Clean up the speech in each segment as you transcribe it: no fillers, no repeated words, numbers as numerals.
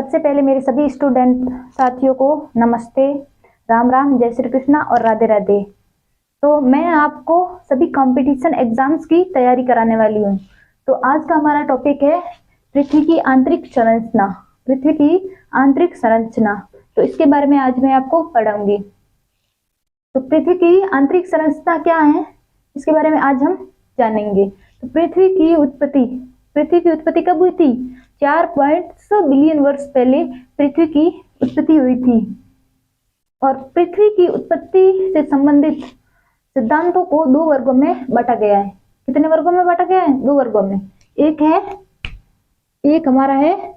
सबसे पहले मेरे सभी स्टूडेंट साथियों को नमस्ते, राम राम, जय श्री कृष्णा और राधे राधे। तो मैं आपको सभी कंपटीशन एग्जाम्स की तैयारी कराने वाली हूँ। तो आज का हमारा टॉपिक है पृथ्वी की आंतरिक संरचना। पृथ्वी की आंतरिक संरचना, तो इसके बारे में आज मैं आपको पढ़ाऊंगी। तो पृथ्वी की आंतरिक संरचना क्या है, इसके बारे में आज हम जानेंगे। तो पृथ्वी की उत्पत्ति कब हुई थी? 4.6 बिलियन वर्ष पहले पृथ्वी की उत्पत्ति हुई थी। और पृथ्वी की उत्पत्ति से संबंधित सिद्धांतों को दो वर्गों में बांटा गया है। कितने वर्गों में बांटा गया है? दो वर्गों में। एक हमारा है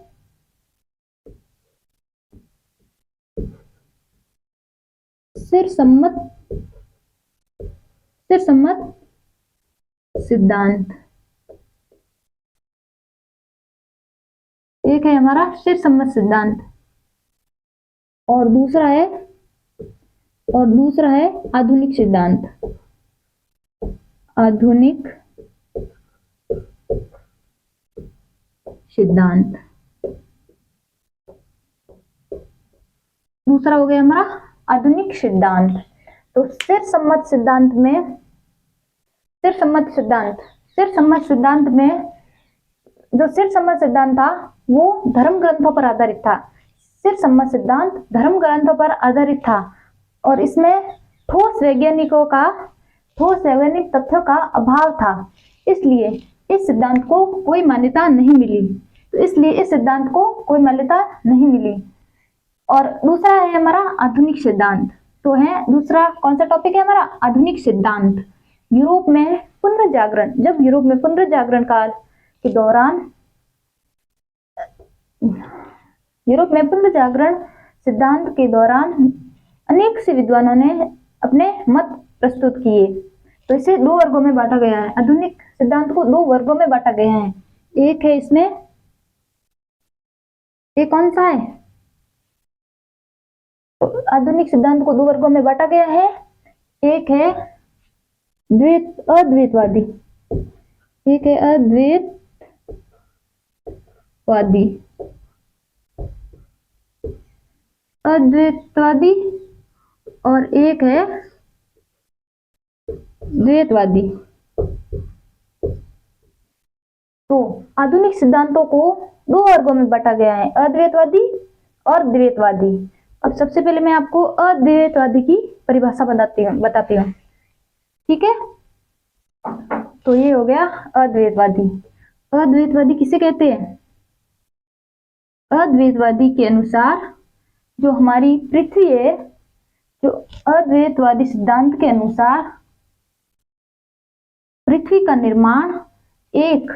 सिरसम्मत सिद्धांत, एक है हमारा सिरसम्मत सिद्धांत, और दूसरा है आधुनिक सिद्धांत। आधुनिक सिद्धांत दूसरा हो गया हमारा आधुनिक सिद्धांत। तो सिरसम्मत सिद्धांत में जो सिरसम्मत सिद्धांत था वो धर्म ग्रंथों पर आधारित था। सिरसम्मत सिद्धांत धर्म ग्रंथों पर आधारित था और इसमें ठोस वैज्ञानिक तथ्यों का अभाव था, इसलिए इस सिद्धांत को कोई मान्यता नहीं मिली। और दूसरा है हमारा आधुनिक सिद्धांत। तो है दूसरा कौन सा टॉपिक है हमारा? आधुनिक सिद्धांत। जब यूरोप में पुनर्जागरण काल के दौरान सिद्धांत के दौरान अनेक से विद्वानों ने अपने मत प्रस्तुत किए। तो इसे दो वर्गों में बांटा गया है। आधुनिक सिद्धांत को दो वर्गों में बांटा गया है। एक है इसमें, एक कौन सा है? तो आधुनिक सिद्धांत को दो वर्गों में बांटा गया है। एक है अद्वैतवादी, एक है अद्वैतवादी और एक है द्वैतवादी। तो आधुनिक सिद्धांतों को दो वर्गों में बांटा गया है, अद्वैतवादी और द्वैतवादी। अब सबसे पहले मैं आपको अद्वैतवादी की परिभाषा बताती हूँ, ठीक है? तो ये हो गया अद्वैतवादी। अद्वैतवादी किसे कहते हैं? अद्वैतवादी के अनुसार जो हमारी पृथ्वी है, जो अद्वैतवादी सिद्धांत के अनुसार पृथ्वी का निर्माण एक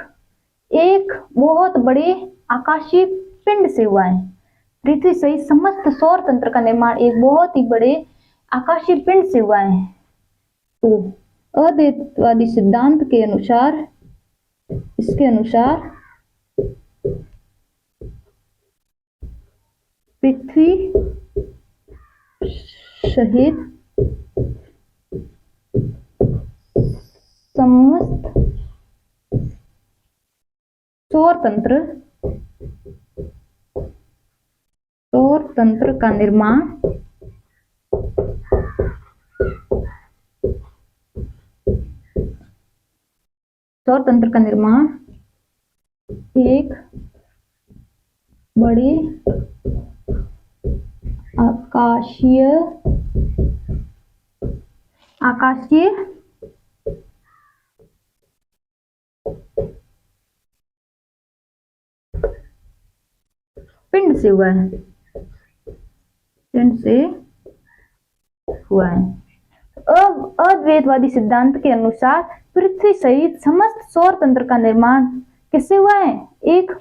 बहुत बड़े आकाशीय पिंड से हुआ है। पृथ्वी सहित समस्त सौर तंत्र का निर्माण एक बहुत ही बड़े आकाशीय पिंड से हुआ है। तो अद्वैतवादी सिद्धांत के अनुसार, इसके अनुसार पृथ्वी सहित समस्त सौर तंत्र का निर्माण एक बड़े आकाशीय पिंड से हुआ है। अब अद्वैतवादी सिद्धांत के अनुसार पृथ्वी सहित समस्त सौर तंत्र का निर्माण किससे हुआ है? एक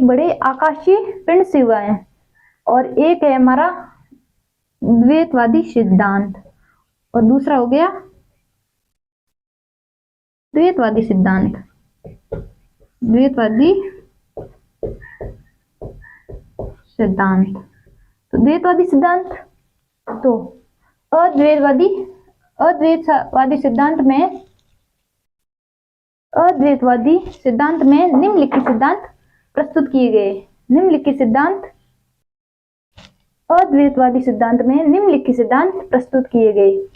बड़े आकाशीय पिंड से हुआ है। और एक है हमारा द्वैतवादी सिद्धांत और दूसरा हो गया द्वैतवादी सिद्धांत। तो द्वैतवादी सिद्धांत, तो अद्वैतवादी सिद्धांत में निम्नलिखित सिद्धांत प्रस्तुत किए गए। निम्नलिखित सिद्धांत अद्वैतवादी सिद्धांत में निम्नलिखित सिद्धांत प्रस्तुत किए गए।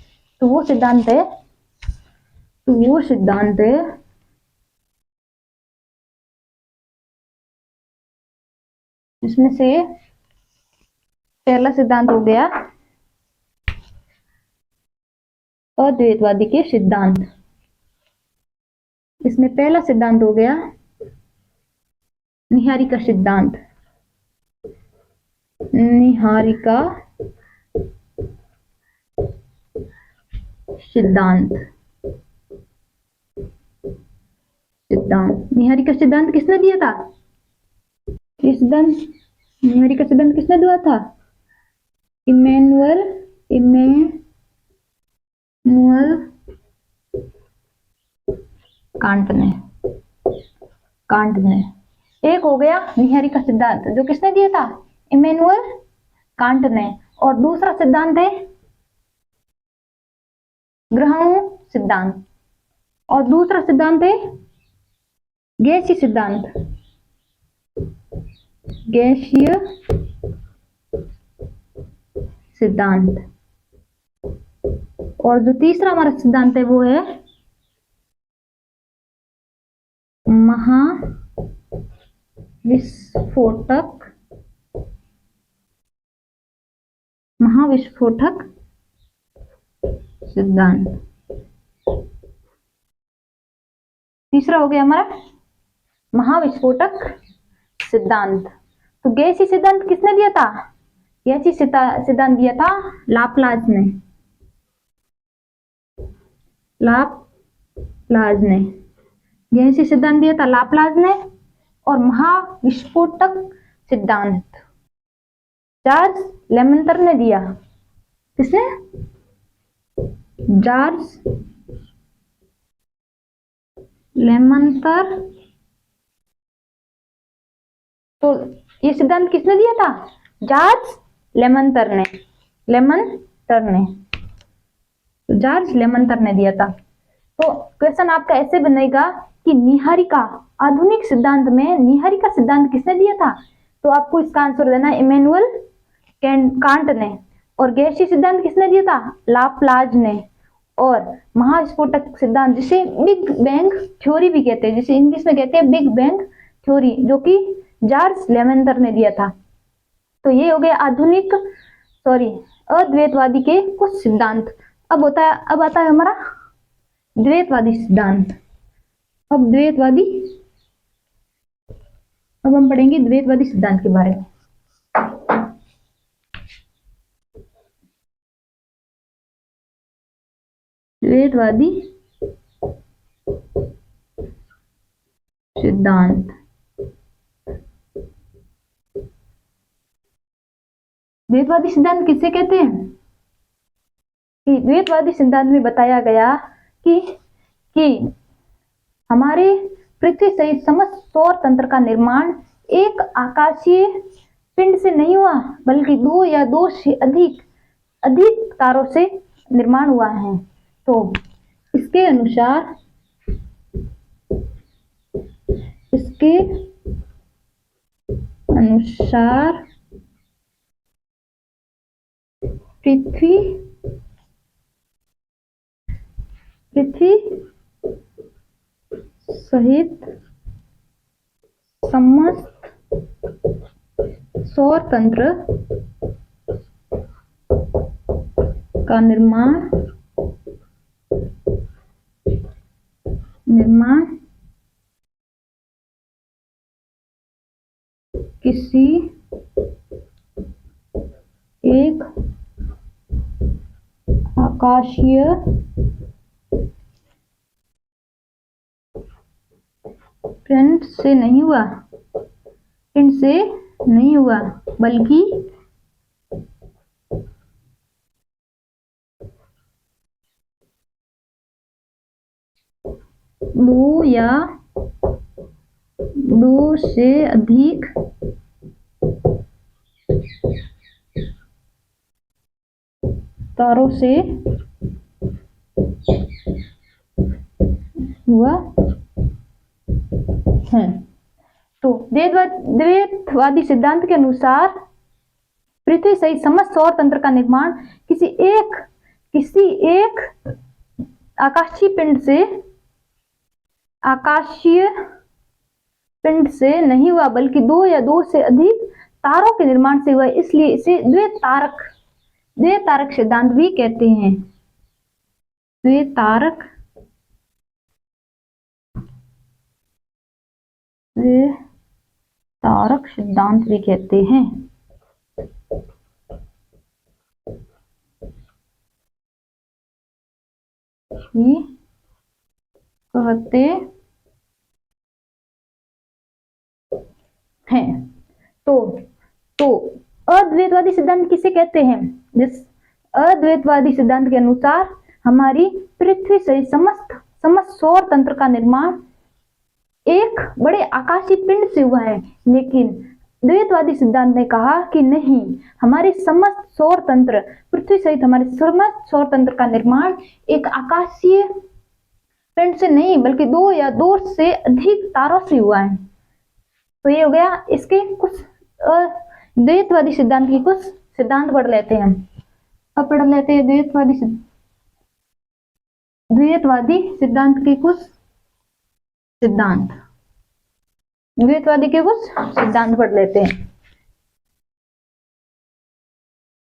तो वो सिद्धांत है जिसमें से पहला सिद्धांत हो गया अद्वैतवादी के सिद्धांत। इसमें पहला सिद्धांत हो गया निहारिका सिद्धांत। निहारिका सिद्धांत निहारिका सिद्धांत किसने दिया था? ये सिद्धांत निहारिका सिद्धांत किसने दिया था? इमैनुअल कांट ने। एक हो गया निहारिका सिद्धांत जो किसने दिया था? इमैनुअल कांट ने। और दूसरा सिद्धांत है ग्रहणु सिद्धांत। और दूसरा सिद्धांत है गैसीय सिद्धांत। और जो तीसरा हमारा सिद्धांत है वो है महाविस्फोटक सिद्धांत। तीसरा हो गया हमारा महाविस्फोटक सिद्धांत। तो गैसीय सिद्धांत किसने दिया था? गैसीय सिद्धांत दिया था लाप्लास ने। गैसीय सिद्धांत दिया था लाप्लास ने। और महाविस्फोटक सिद्धांत चार्ल्स लेमंतर ने दिया। किसने? चार्ल्स लेमंतर। तो ये सिद्धांत किसने दिया था? चार्ल्स लेमंतर ने। तो चार्ल्स लेमंतर ने दिया था। तो क्वेश्चन आपका ऐसे बनेगा कि निहारिका आधुनिक सिद्धांत में निहारिका सिद्धांत किसने दिया था? तो आपको इसका आंसर देना है इमैनुअल कांट ने। और गैसीय सिद्धांत किसने दिया था? लाप्लास ने। और महाविस्फोटक सिद्धांत जिसे बिग बैंग थ्योरी भी कहते हैं, जिसे इंग्लिश में कहते हैं बिग बैंग थ्योरी, जो कि चार्ल्स लेमंतर ने दिया था। तो ये हो गया अद्वैतवादी के कुछ सिद्धांत। अब आता है हमारा द्वैतवादी सिद्धांत। अब हम पढ़ेंगे द्वैतवादी सिद्धांत के बारे में। द्वैतवादी सिद्धांत। द्वैतवादी सिद्धांत किसे कहते हैं? कि द्वैतवादी सिद्धांत में बताया गया कि हमारे पृथ्वी सहित समस्त सौर तंत्र का निर्माण एक आकाशीय पिंड से नहीं हुआ, बल्कि दो या दो से अधिक तारों से निर्माण हुआ है। तो इसके अनुसार पृथ्वी सहित समस्त सौर तंत्र का निर्माण किसी एक आकाशीय पिंड से नहीं हुआ, बल्कि दो से अधिक तारों से हुआ है। तो द्वैतवादी अद्वैतवादी सिद्धांत के अनुसार पृथ्वी सहित समस्त सौर तंत्र का निर्माण किसी एक आकाशीय पिंड से नहीं हुआ, बल्कि दो या दो से अधिक तारों के निर्माण से हुआ। इसलिए इसे द्वैतारक सिद्धांत भी कहते हैं। द्वैतारक सिद्धांत भी कहते हैं। तो अद्वैतवादी सिद्धांत किसे कहते हैं? जिस अद्वैतवादी सिद्धांत के अनुसार हमारी पृथ्वी से समस्त सौर तंत्र का निर्माण एक बड़े आकाशीय पिंड से हुआ है, लेकिन द्वैतवादी सिद्धांत ने कहा कि नहीं, हमारे समस्त सौर तंत्र, पृथ्वी सहित हमारे समस्त सौर तंत्र का निर्माण एक आकाशीय पिंड से नहीं, बल्कि दो या दो से अधिक तारों से हुआ है। तो ये हो गया इसके कुछ द्वैतवादी सिद्धांत की कुछ सिद्धांत पढ़ लेते हैं। अब पढ़ लेते हैं द्वैतवादी सिद्धांत के कुछ सिद्धांत। द्वैतवादी के कुछ सिद्धांत पढ़ लेते हैं।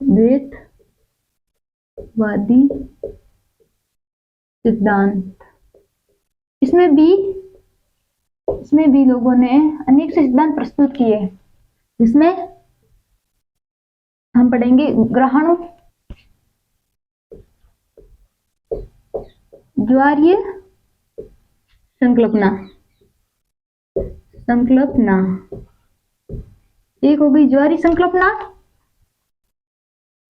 द्वैतवादी सिद्धांत, इसमें भी लोगों ने अनेक से सिद्धांत प्रस्तुत किए, जिसमें हम पढ़ेंगे ग्रहणों, ज्वारीय संकल्पना। एक हो गई ज्वारीय संकल्पना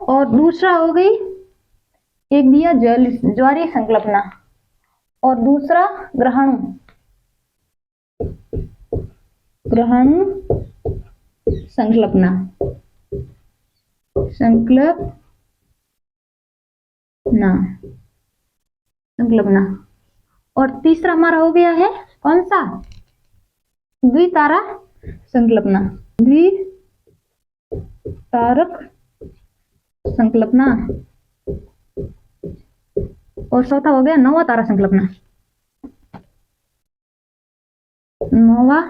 और दूसरा हो गई, एक दिया ज्वारीय संकल्पना और दूसरा ग्रहण संकल्पना। और तीसरा हमारा हो गया है कौन सा? द्वितारक संकल्पना। और चौथा हो गया नौवा तारा संकल्पना। नौवा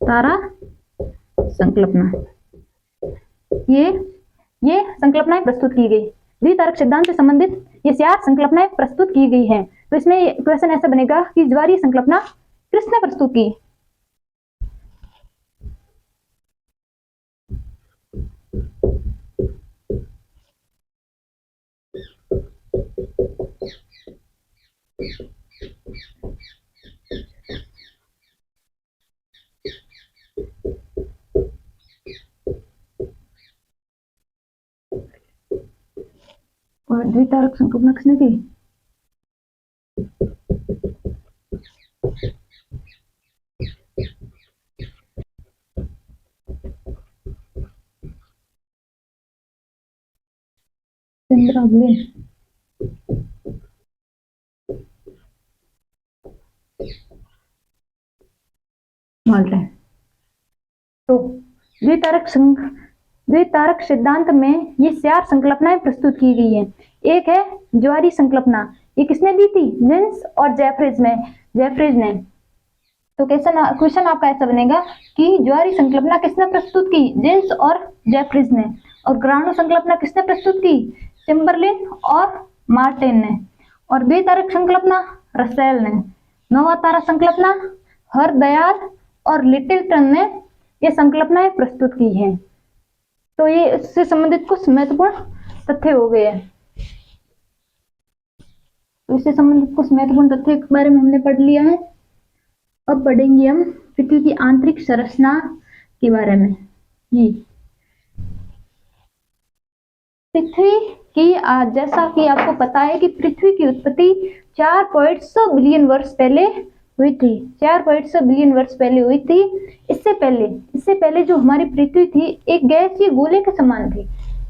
तारा संकल्पना। ये संकल्पनाएं प्रस्तुत की गई। द्वितारक सिद्धांत से संबंधित ये 4 संकल्पनाएं प्रस्तुत की गई हैं। तो इसमें क्वेश्चन ऐसा बनेगा कि ज्वारीय संकल्पना किसने प्रस्तुत की? और द्वितारक संकल्पना किसने की? तो द्वितारक सिद्धांत में ये 4 संकल्पनाएं प्रस्तुत की गई हैं। एक है ज्वारीय संकल्पना, ये किसने दी थी? जेन्स और जेफरीज ने। तो क्वेश्चन आपका ऐसा बनेगा कि ज्वारीय संकल्पना किसने प्रस्तुत की? जेन्स और जेफरीज ने। और ग्रहण संकल्पना किसने प्रस्तुत की? चैम्बरलिन और मार्टिन ने। और द्वितारक संकल्पना रसेल ने। नौवा तारा संकल्पना हरदयाल और लिटिलटन ने ये संकल्पनाएं प्रस्तुत की हैं। तो ये इससे संबंधित कुछ महत्वपूर्ण तथ्य हो गए हैं। तो इससे संबंधित कुछ महत्वपूर्ण तथ्य के बारे में हमने पढ़ लिया है। अब पढ़ेंगे हम पृथ्वी की आंतरिक संरचना के बारे में। पृथ्वी की जैसा कि आपको पता है कि पृथ्वी की उत्पत्ति 4.6 बिलियन वर्ष पहले हुई थी। 4.6 बिलियन वर्ष पहले हुई थी। इससे पहले जो हमारी पृथ्वी थी एक गैसीय गोले के समान थी।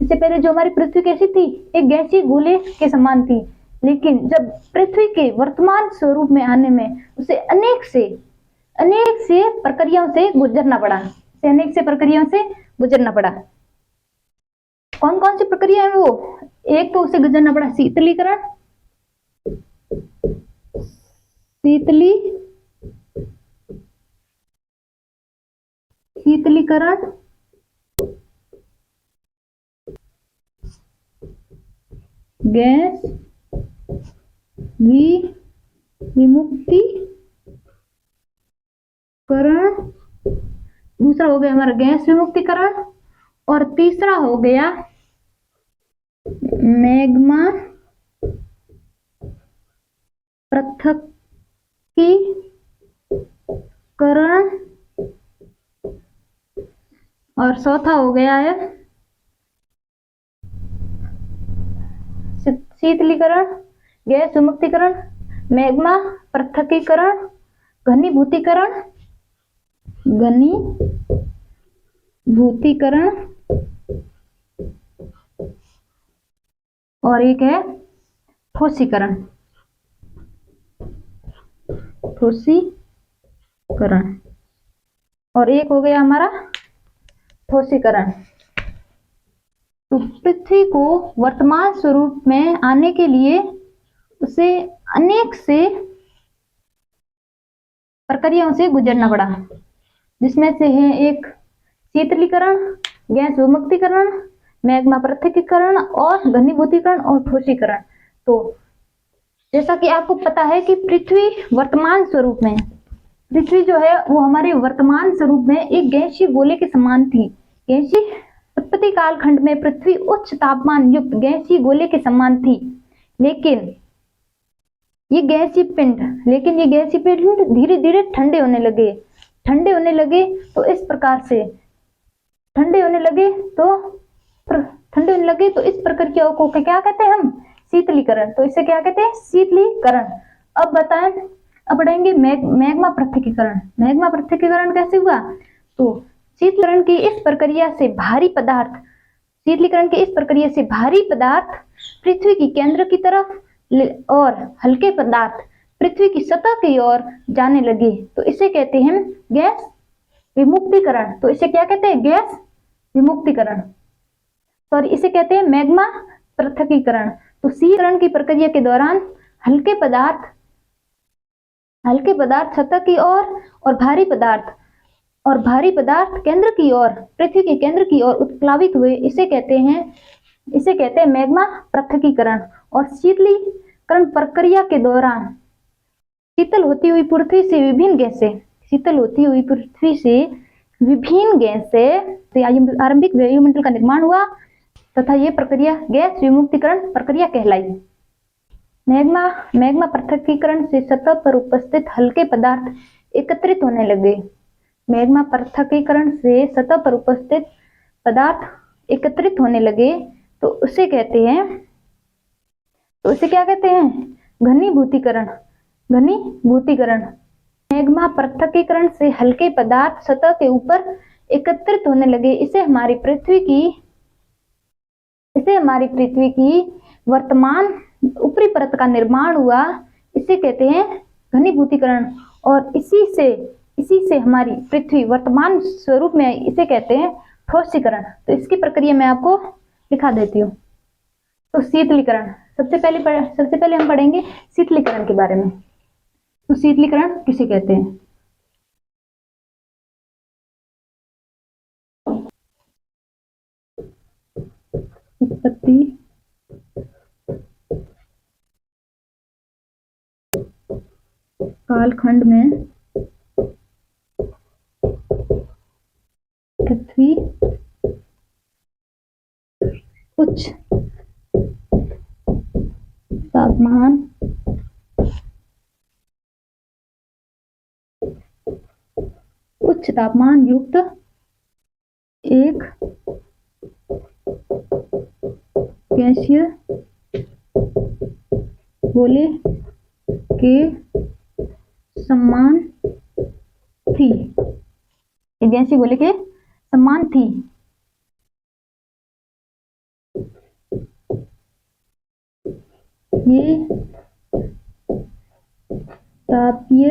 इससे पहले जो हमारी पृथ्वी कैसी थी? एक गैसीय गोले के समान थी। लेकिन जब पृथ्वी के वर्तमान स्वरूप में आने में उसे अनेक से प्रक्रियाओं से गुजरना पड़ा, अनेक से प्रक्रियाओं से गुजरना पड़ा। कौन कौन सी प्रक्रिया है वो? एक तो उसे गुजरना पड़ा शीतलीकरण, शीतलीकरण, गैस विमुक्तिकरण, दूसरा हो गया हमारा गैस विमुक्तिकरण, और तीसरा हो गया मैग्मा पृथक्कीकरण, और चौथा हो गया है शीतलीकरण, गैस विमुक्तिकरण, मैग्मा पृथक्कीकरण, घनीभूतीकरण, और एक है ठोसीकरण, और एक हो गया हमारा ठोसीकरण। तो पृथ्वी को वर्तमान स्वरूप में आने के लिए उसे अनेक से प्रक्रियाओं से गुजरना पड़ा, जिसमें से है एक शीतलीकरण, गैस विमुक्तिकरण, मैग्मा पृथक्कीकरण और घनीभूतीकरण और ठोसीकरण। तो जैसा कि आपको पता है कि पृथ्वी वर्तमान स्वरूप में, पृथ्वी जो है वो हमारे वर्तमान स्वरूप में एक गैसीय गोले के समान थी। गैसीय उत्पत्ति कालखंड में पृथ्वी उच्च तापमान युक्त गैसीय गोले के समान थी, लेकिन ये गैसीय पिंड धीरे धीरे ठंडे होने लगे। तो इस प्रकार से ठंडे होने लगे तो इस प्रक्रिया को क्या कहते हैं हम? शीतलीकरण। तो इसे क्या कहते हैं? शीतलीकरण। अब बताएं, अब पढ़ेंगे मैग्मा पृथक्कीकरण। मैग्मा पृथक्कीकरण कैसे हुआ? तो शीतलीकरण की इस प्रक्रिया से भारी पदार्थ पृथ्वी की केंद्र की तरफ और हल्के पदार्थ पृथ्वी की सतह की ओर जाने लगे। तो इसे कहते हैं गैस विमुक्तिकरण। तो इसे क्या कहते हैं? गैस विमुक्तिकरण। सॉरी, इसे कहते हैं मैग्मा पृथक्कीकरण। तो शीतलीकरण की प्रक्रिया के दौरान हल्के पदार्थ सतह की ओर और भारी पदार्थ केंद्र की ओर, पृथ्वी के केंद्र की ओर उत्प्लावित हुए। इसे कहते हैं मैग्मा पृथक्कीकरण। और शीतलीकरण प्रक्रिया के दौरान शीतल होती हुई पृथ्वी से विभिन्न गैसें आरंभिक वायुमंडल का निर्माण हुआ तथा ये प्रक्रिया गैस विमुक्तिकरण प्रक्रिया कहलाई। मैग्मा पृथक्कीकरण से सतह पर उपस्थित हल्के पदार्थ एकत्रित होने लगे। मैग्मा पृथक्कीकरण से सतह पर उपस्थित पदार्थ एकत्रित होने लगे। तो उसे क्या कहते हैं? घनीभूतीकरण। मैग्मा पृथक्कीकरण से हल्के पदार्थ सतह के ऊपर एकत्रित होने लगे। इसे हमारी पृथ्वी की वर्तमान ऊपरी परत का निर्माण हुआ। इसे कहते हैं घनीभूतीकरण। और इसी से हमारी पृथ्वी वर्तमान स्वरूप में इसे कहते हैं ठोसीकरण। तो इसकी प्रक्रिया मैं आपको दिखा देती हूँ। तो शीतलीकरण, सबसे पहले हम पढ़ेंगे शीतलीकरण के बारे में। तो शीतलीकरण किसे कहते हैं? उत्पत्ति कालखंड में पृथ्वी उच्च तापमान युक्त एक गैसीय गोले के समान थी। गैसीय गोले के समान थी। ये तापीय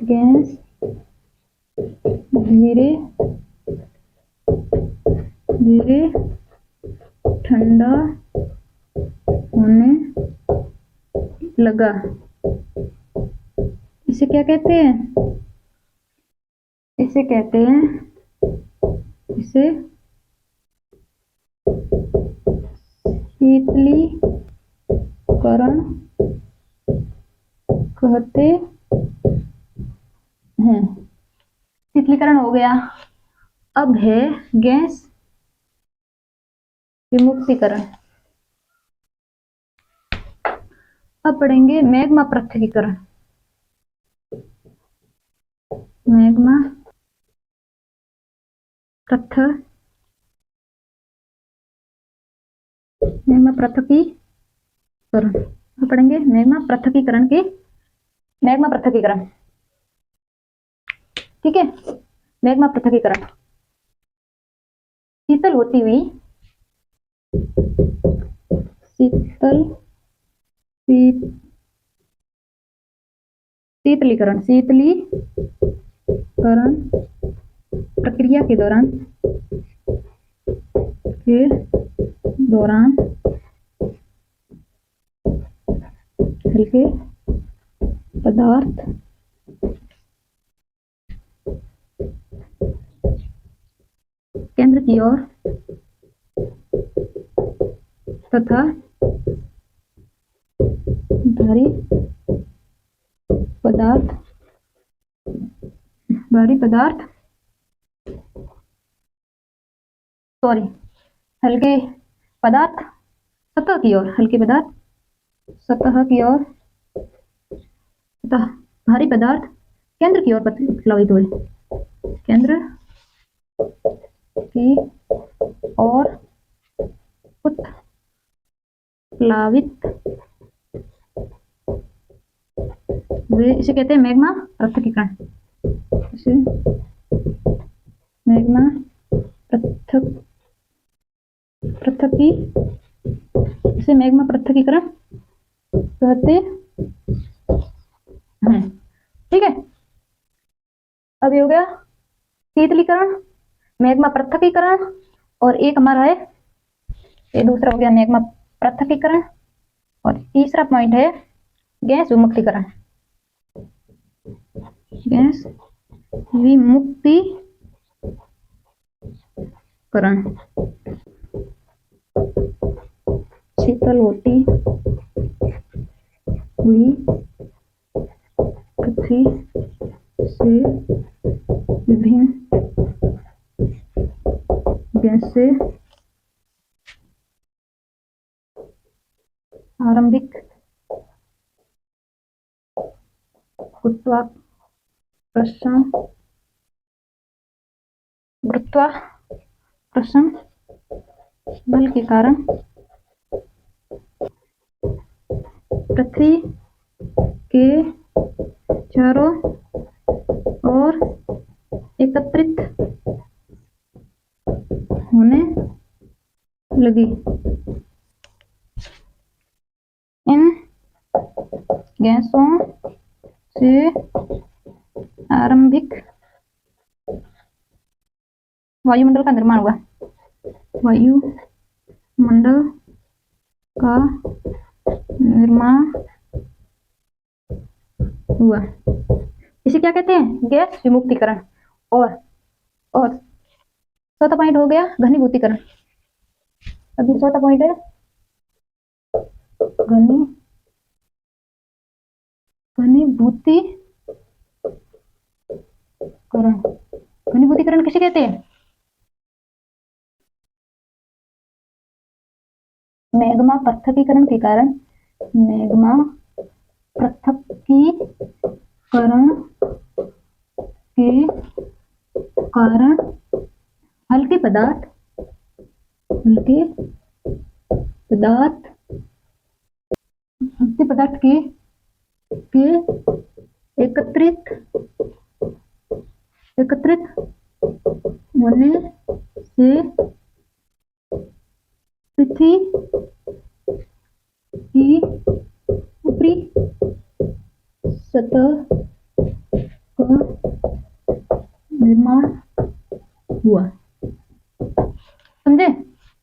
गैस धीरे धीरे ठंडा होने लगा। इसे क्या कहते हैं? इसे कहते हैं, इसे शीतलीकरण कहते हैं। शीतलीकरण हो गया। अब है गैस विमुक्तीकरण। अब पढ़ेंगे मैग्मा पृथक्कीकरण। मैग्मा पृथक्कीकरण। अब पढ़ेंगे मैग्मा पृथक्कीकरण के मैग्मा पृथक्कीकरण। ठीक है, मैग्मा पृथक्कीकरण। शीतल होती हुई शीतलीकरण प्रक्रिया के दौरान हल्के पदार्थ केंद्र की ओर तथा भारी पदार्थ हल्के पदार्थ सतह की ओर, हल्के पदार्थ सतह की ओर तथा भारी पदार्थ केंद्र की ओर प्लावित हुए। केंद्र की ओर प्लावित वे, इसे कहते हैं मैग्मा पृथक्कीकरण। इसे मैग्मा इसे मैग्मा पृथक्कीकरण कहते हैं। ठीक है, अब ये हो गया शीतलीकरण, मैग्मा पृथक्कीकरण, और एक हमारा है, ये दूसरा हो गया मैग्मा पृथक्कीकरण, और तीसरा पॉइंट है गैस विमुक्तीकरण। गैस विमुक्तीकरण। शीतल होती हुई पृथ्वी से विभिन्न गैसें आरंभिक गुरुत्वाकर्षण बल के कारण पृथ्वी के चारों ओर एकत्रित होने लगी। इन गैसों से आरंभिक वायुमंडल का निर्माण हुआ। वायुमंडल का निर्माण हुआ। इसे क्या कहते हैं? गैस विमुक्तीकरण। और चौथा पॉइंट हो गया घनीभूतीकरण। अभी चौथा पॉइंट है घनीभूतीकरण। घनीभूतीकरण किसे कहते हैं? मैग्मा पृथक्कीकरण के कारण हल्के पदार्थ के एकत्रित होने से पृथ्वी की ऊपरी सतह निर्माण हुआ। समझे?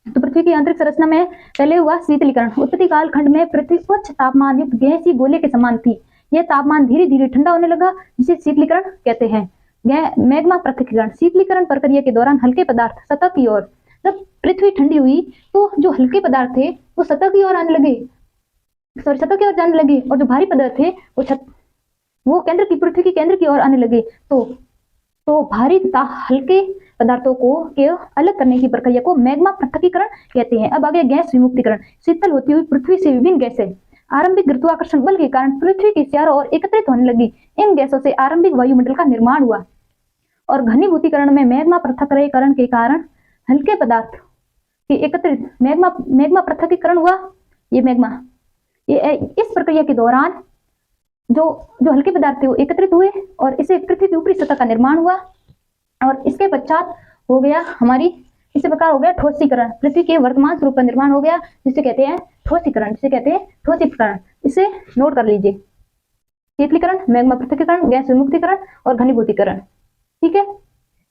तो पृथ्वी की आंतरिक संरचना में पहले हुआ शीतलीकरण। उत्पत्ति काल खंड में पृथ्वी उच्च तापमान युक्त गैसीय गोले के समान थी। यह तापमान धीरे धीरे ठंडा होने लगा, जिसे शीतलीकरण कहते हैं। मैग्मा पृथक्करण। शीतलीकरण प्रक्रिया के दौरान हल्के पदार्थ सतह की ओर, जब पृथ्वी ठंडी हुई तो जो हल्के पदार्थ थे वो सतह की ओर आने लगे, सतह की ओर जाने लगे, और जो भारी पदार्थ थे वो केंद्र की, पृथ्वी के केंद्र की ओर आने लगे। तो भारी तथा हल्के पदार्थों को के अलग करने की प्रक्रिया को मैग्मा पृथक्करण कहते हैं। अब आगे गैस विमुक्तिकरण। शीतल होती हुई पृथ्वी से विभिन्न गैसें आरंभिक गुरुत्वाकर्षण बल के कारण पृथ्वी के चारों ओर एकत्रित होने लगी। इन गैसों से आरंभिक वायुमंडल का निर्माण हुआ। और घनीभूतीकरण में मैग्मा पृथक्करण के कारण हल्के पदार्थ के एकत्रित मैग्मा पृथक्करण हुआ। ये इस प्रक्रिया के दौरान जो हल्के पदार्थ थे वो एकत्रित हुए और इसे पृथ्वी की ऊपरी सतह का निर्माण हुआ। और इसके पश्चात हो गया इसी प्रकार हो गया ठोसीकरण। पृथ्वी के वर्तमान स्वरूप का निर्माण हो गया, जिसे कहते हैं ठोसीकरण। इसे नोट कर लीजिए। शीतलीकरण, मैग्मा पृथक्करण, गैस विमुक्तीकरण और घनीभूतीकरण। ठीक है,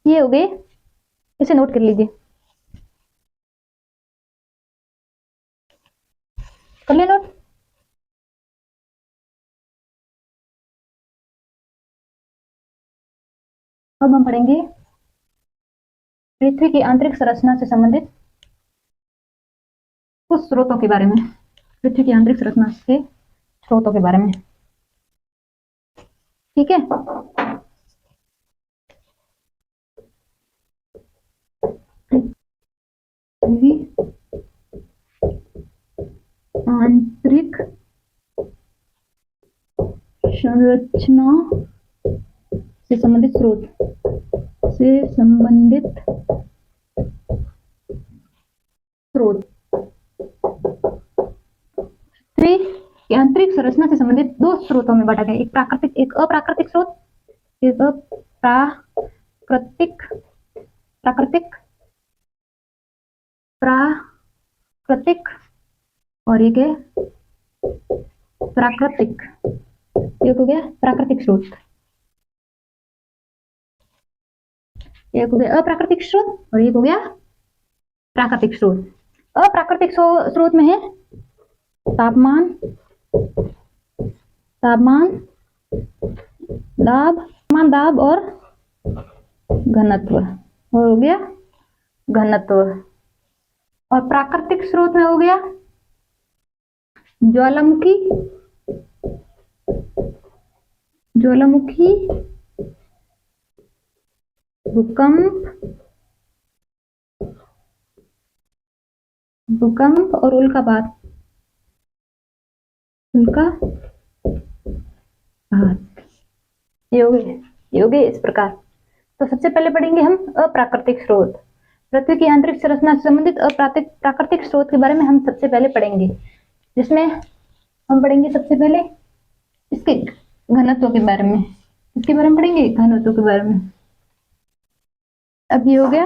ये हो गए, इसे नोट कर लीजिए। कर ले नोट। अब हम पढ़ेंगे पृथ्वी की आंतरिक संरचना से संबंधित कुछ स्रोतों के बारे में। पृथ्वी की आंतरिक संरचना के स्रोतों के बारे में। ठीक है, पृथ्वी आंतरिक संरचना से संबंधित स्रोत पृथ्वी की आंतरिक संरचना से संबंधित दो स्रोतों में बांटा गया, एक प्राकृतिक, एक अप्राकृतिक स्रोत। एक प्राकृतिक और एक है प्राकृतिक। एक हो गया प्राकृतिक स्रोत, एक हो गया अप्राकृतिक स्रोत और एक हो गया प्राकृतिक स्रोत। अप्राकृतिक स्रोत में है तापमान, दाब और घनत्व। हो गया घनत्व। और प्राकृतिक स्रोत में हो गया ज्वालामुखी, भूकंप और उल्कापात। ये हो गए इस प्रकार। तो सबसे पहले पढ़ेंगे हम अप्राकृतिक स्रोत। पृथ्वी की आंतरिक संरचना से संबंधित प्राकृतिक स्रोत के बारे में हम सबसे पहले पढ़ेंगे, जिसमें हम पढ़ेंगे सबसे पहले इसके घनत्व के बारे में। इसके बारे में पढ़ेंगे घनत्व के बारे में। अब ये हो गया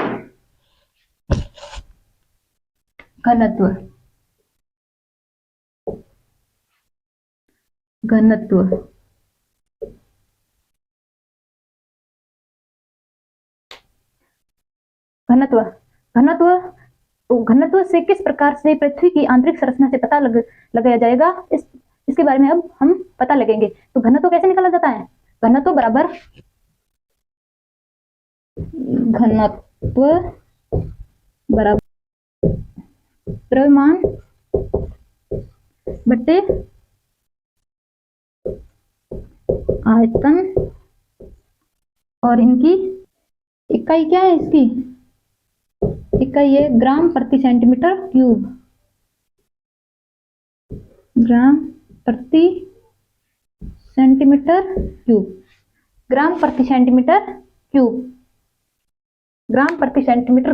घनत्व। घनत्व से किस प्रकार से पृथ्वी की आंतरिक संरचना से पता लगाया जाएगा, इसके बारे में अब हम पता लगेंगे। तो घनत्व कैसे निकाला जाता है? घनत्व बराबर द्रव्यमान बट्टे आयतन, और इनकी इकाई क्या है? इसकी इकाई है ग्राम प्रति सेंटीमीटर क्यूब। ग्राम प्रति सेंटीमीटर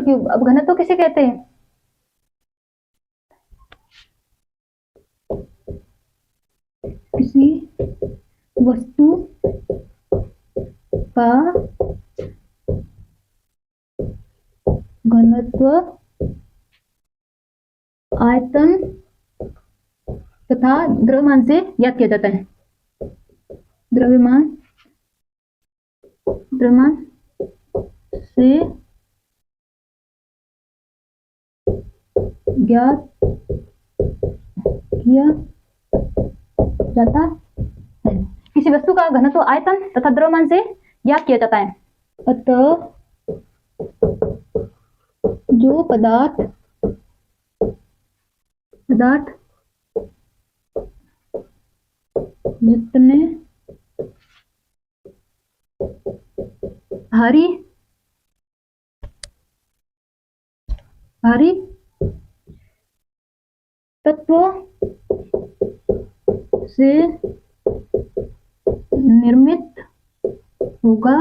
क्यूब। अब घनत्व किसे कहते हैं? किसी वस्तु का घनत्व आयतन तथा द्रव्यमान से ज्ञात किया जाता है। द्रव्यमान से ज्ञात किया जाता है। किसी वस्तु का घनत्व आयतन तथा द्रव्यमान से ज्ञात किया जाता है। अतः जो पदार्थ जितने भारी तत्व से निर्मित होगा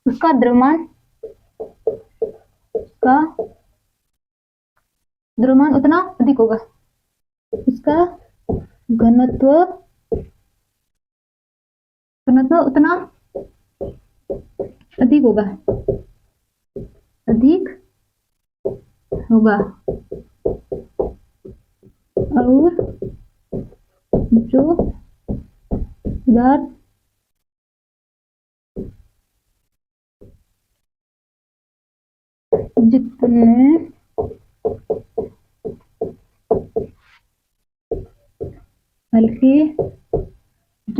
उसका द्रव्यमान उतना अधिक होगा। उसका घनत्व उतना अधिक होगा और जो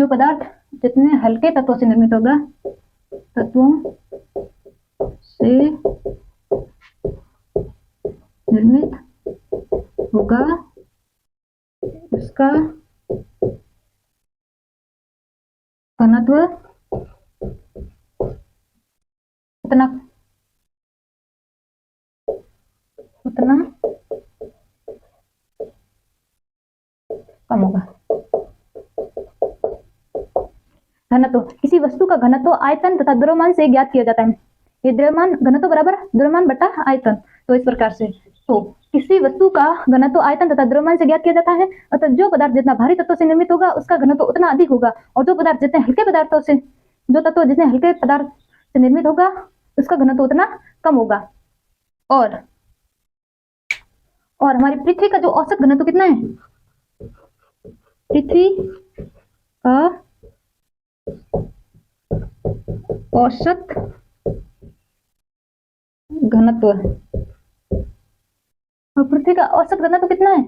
पदार्थ जितने हल्के तत्वों से निर्मित होगा उसका घनत्व उतना कम होगा। घनत्व किसी वस्तु का घनत्व आयतन तथा द्रव्यमान से ज्ञात किया जाता है। ये द्रव्यमान घनत्व बराबर द्रव्यमान बटा आयतन। तो इस प्रकार से तो किसी वस्तु का घनत्व आयतन तथा द्रव्यमान से ज्ञात किया जाता है। अतः जो पदार्थ जितना भारी तत्वों से निर्मित होगा उसका घनत्व उतना अधिक होगा और जो पदार्थ जितने हल्के पदार्थों से जितने हल्के पदार्थ से निर्मित होगा उसका घनत्व उतना कम होगा। और हमारी पृथ्वी का जो औसत घनत्व कितना है? पृथ्वी का औसत घनत्व और पृथ्वी का औसत घनत्व कितना है?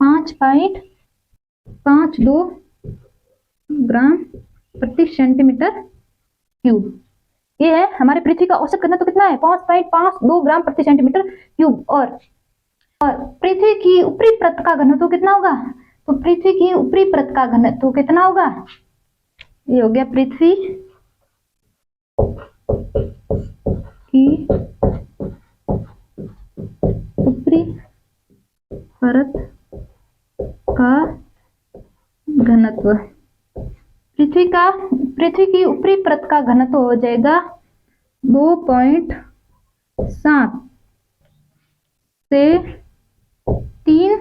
5.52 ग्राम प्रति सेंटीमीटर क्यूब। ये है हमारे पृथ्वी का औसत घनत्व कितना है? 5.52 ग्राम प्रति सेंटीमीटर क्यूब। और पृथ्वी की ऊपरी परत का घनत्व कितना होगा? तो पृथ्वी की ऊपरी परत का घनत्व कितना होगा? ये हो गया पृथ्वी की ऊपरी परत का घनत्व। पृथ्वी की ऊपरी परत का घनत्व हो जाएगा 2.7 से 3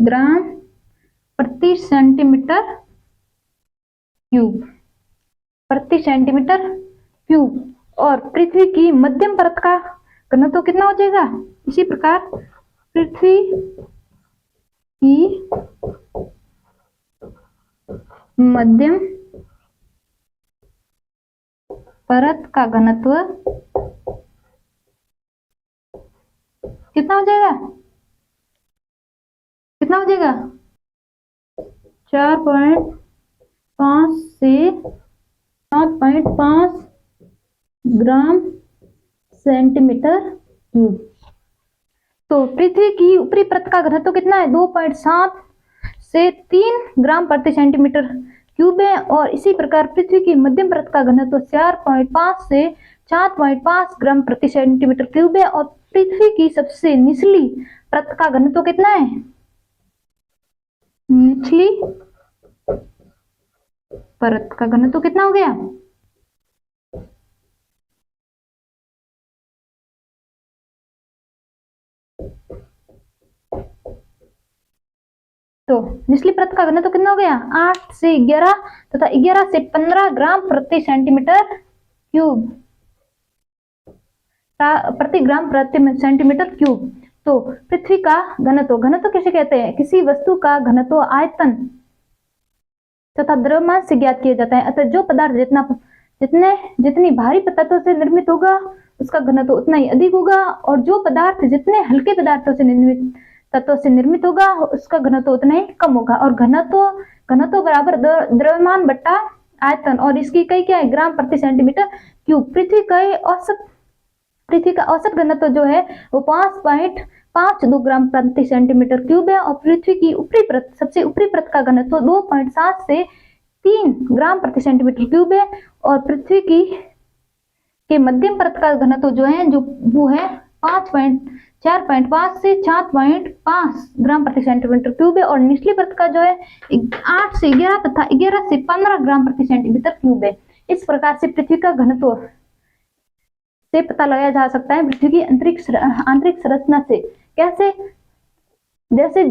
ग्राम प्रति सेंटीमीटर क्यूब। और पृथ्वी की मध्यम परत का घनत्व कितना हो जाएगा? इसी प्रकार पृथ्वी की मध्यम परत का घनत्व कितना हो जाएगा? 4.5 से 7.5 ग्राम सेंटीमीटर क्यूब। तो पृथ्वी की ऊपरी परत का घनत्व कितना है? 2.7 से 3 ग्राम प्रति सेंटीमीटर क्यूब है। और इसी प्रकार पृथ्वी की मध्यम परत का घनत्व 4.5 से 7.5 ग्राम प्रति सेंटीमीटर क्यूब है। और पृथ्वी की सबसे निचली परत का घनत्व कितना है? निचली परत का घनत्व कितना हो गया? तो निचली परत का घनत्व कितना हो गया? 8 से 11 तथा 11 से 15 ग्राम प्रति सेंटीमीटर क्यूब। तो पृथ्वी का घनत्व, घनत्व किसे कहते हैं? किसी वस्तु का घनत्व आयतन तथा द्रव्यमान से ज्ञात किया जाता है। अतः जो पदार्थ जितनी भारी तत्वों से निर्मित होगा उसका घनत्व उतना ही अधिक होगा, और जो पदार्थ जितने हल्के तत्वों से निर्मित होगा उसका घनत्व उतना ही कम होगा। और घनत्व बराबर द्रव्यमान बट्टा आयतन, और इसकी इकाई क्या है? ग्राम प्रति सेंटीमीटर क्यूब। पृथ्वी का औसत घनत्व जो है वो 5.52 ग्राम प्रति सेंटीमीटर क्यूब है, और पृथ्वी की ऊपरी परत, सबसे ऊपरी परत का घनत्व 2.7 से 3 ग्राम प्रति सेंटीमीटर क्यूब है, और पृथ्वी के मध्यम परत का घनत्व जो है वो है 4.5 से 4.5 ग्राम प्रति सेंटीमीटर क्यूब है, और निचली परत का जो है 8 से 11 तथा 11 से 15 ग्राम प्रति सेंटीमीटर क्यूब है। इस प्रकार से पृथ्वी का घनत्व से पता लगाया जा सकता है पृथ्वी की आंतरिक संरचना से। कैसे? जैसे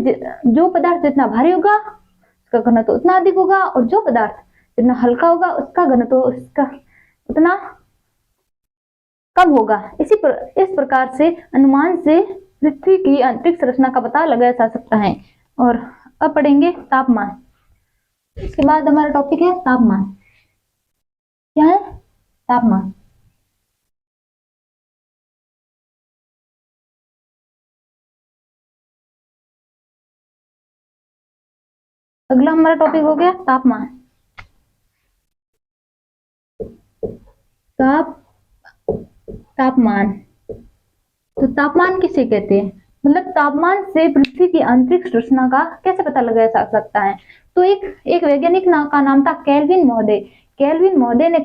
जो पदार्थ जितना भारी होगा उसका घनत्व उतना अधिक होगा, और जो पदार्थ जितना हल्का होगा उसका घनत्व उतना कम होगा। इस प्रकार से अनुमान से पृथ्वी की आंतरिक संरचना का पता लगाया जा सकता है। और अब पढ़ेंगे तापमान। इसके बाद हमारा टॉपिक है तापमान। क्या है? तापमान। अगला हमारा टॉपिक हो गया तापमान। तापमान, तो तापमान किसे कहते हैं? मतलब तापमान से पृथ्वी की आंतरिक संरचना का कैसे पता लगाया जा सकता है? तो एक वैज्ञानिक का नाम था केल्विन महोदय। केल्विन महोदय ने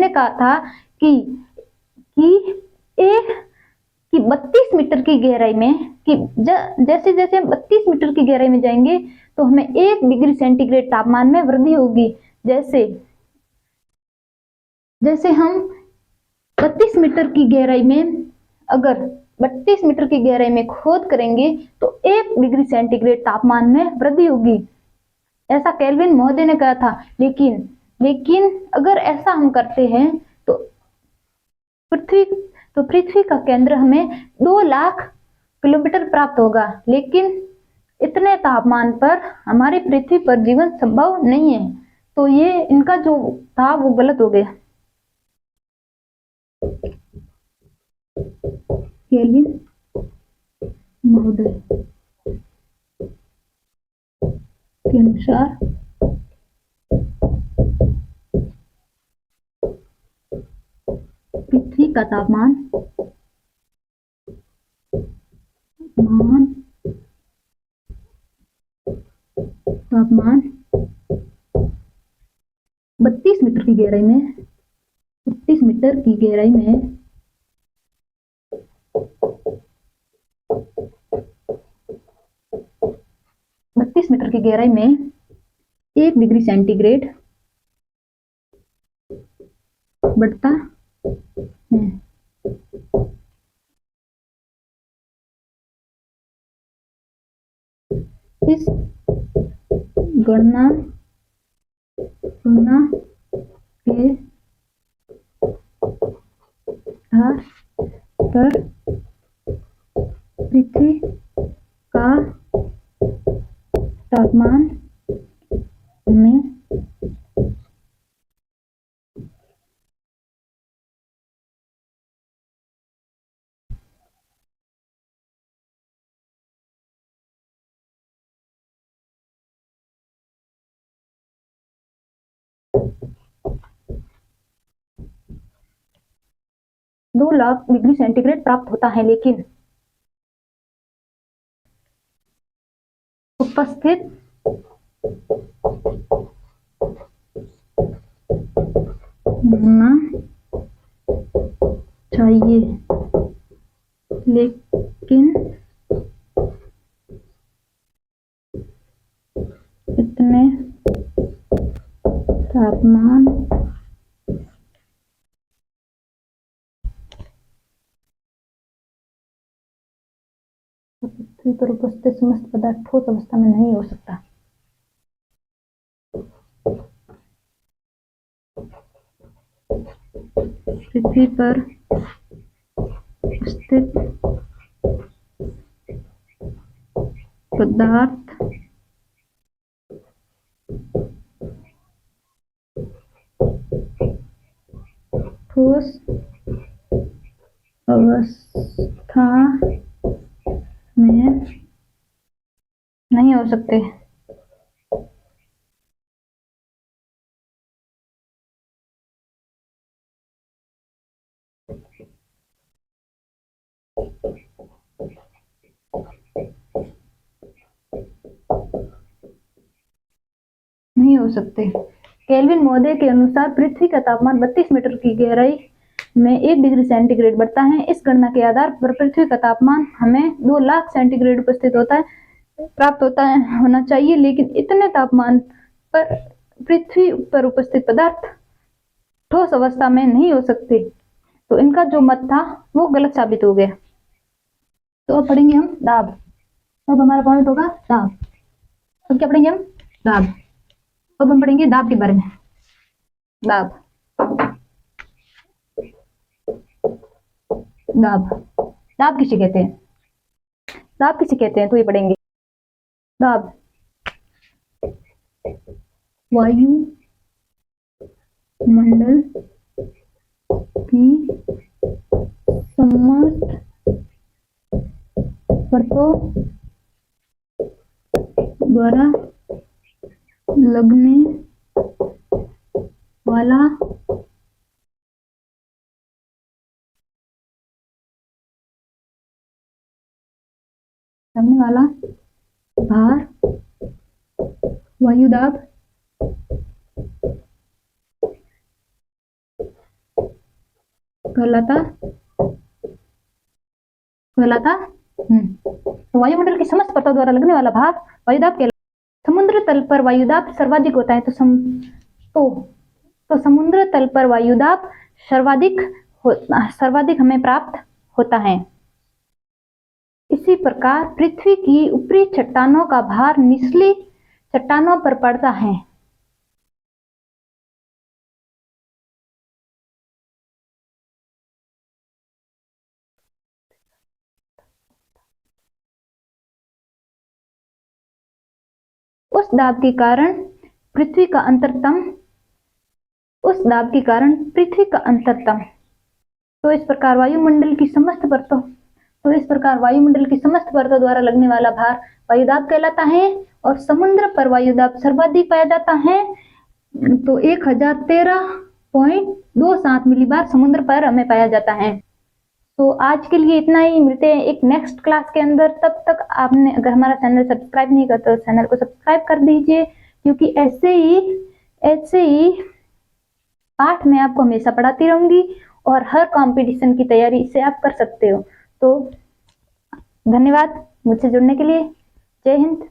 कहा था कि 32 मीटर की गहराई में, कि जैसे जैसे 32 मीटर की गहराई में जाएंगे तो हमें 1 डिग्री सेंटीग्रेड तापमान में वृद्धि होगी। जैसे हम 32 मीटर की गहराई में, अगर 32 मीटर की गहराई में खोद करेंगे तो 1 डिग्री सेंटीग्रेड तापमान में वृद्धि होगी, ऐसा केल्विन महोदय ने कहा था। लेकिन अगर ऐसा हम करते हैं तो पृथ्वी का केंद्र हमें 2 लाख किलोमीटर प्राप्त होगा, लेकिन इतने तापमान पर हमारी पृथ्वी पर जीवन संभव नहीं है। तो ये इनका जो था वो गलत हो गया। केल्विन महोदय के अनुसार पृथ्वी का तापमान 32 मीटर की गहराई में 32 मीटर की गहराई में 32 मीटर की गहराई में 1 डिग्री सेंटीग्रेड बढ़ता है। इस गणना के आधार पर पृथ्वी का तापमान में 2 लाख डिग्री सेंटीग्रेड प्राप्त होता है, लेकिन उपस्थित होना चाहिए, लेकिन इतने तापमान पृथ्वी पर उपस्थित समस्त पदार्थ ठोस अवस्था में नहीं हो सकता। पृथ्वी पर स्थित पदार्थ ठोस अवस्था में नहीं हो सकते। नहीं हो सकते। केल्विन महोदय के अनुसार पृथ्वी का तापमान 32 मीटर की गहराई में 1 डिग्री सेंटीग्रेड बढ़ता है। इस गणना के आधार पर पृथ्वी का तापमान हमें 2 लाख सेंटीग्रेड उपस्थित होता है प्राप्त होता है होना चाहिए, लेकिन इतने तापमान पर पृथ्वी पर उपस्थित पदार्थ ठोस अवस्था में नहीं हो सकते। तो इनका जो मत था वो गलत साबित हो गया। तो अब पढ़ेंगे हम दाब। अब हमारा पॉइंट होगा दाब। अब क्या पढ़ेंगे हम? दाब। अब हम पढ़ेंगे दाब के बारे में। दाब दाब दाब किसे कहते हैं? दाब किसे कहते हैं तो ये पढ़ेंगे। दाब वायु मंडल की समस्त परतों द्वारा लगने वाला भार वायुदाब कहलाता। तो वायुमंडल की समस्त परतों द्वारा लगने वाला भार वायुदाब कहलाता। समुद्र तल पर वायुदाब सर्वाधिक होता है। तो समुद्र तल पर वायुदाब सर्वाधिक हमें प्राप्त होता है। इसी प्रकार पृथ्वी की ऊपरी चट्टानों का भार निचली चट्टानों पर पड़ता है। उस दाब के कारण पृथ्वी का अंतरतम तो इस प्रकार वायुमंडल की समस्त परतों द्वारा लगने वाला भार वायुदाब कहलाता है। और समुद्र पर वायुदाब सर्वाधिक पाया जाता है। तो 1013.27 मिलीबार समुद्र पर हमें पाया जाता है। तो आज के लिए इतना ही। मिलते हैं एक नेक्स्ट क्लास के अंदर। तब तक आपने अगर हमारा चैनल सब्सक्राइब नहीं करता तो चैनल को सब्सक्राइब कर दीजिए, क्योंकि ऐसे ही पाठ मैं आपको हमेशा पढ़ाती रहूंगी और हर कंपटीशन की तैयारी इससे आप कर सकते हो। तो धन्यवाद मुझसे जुड़ने के लिए। जय हिंद।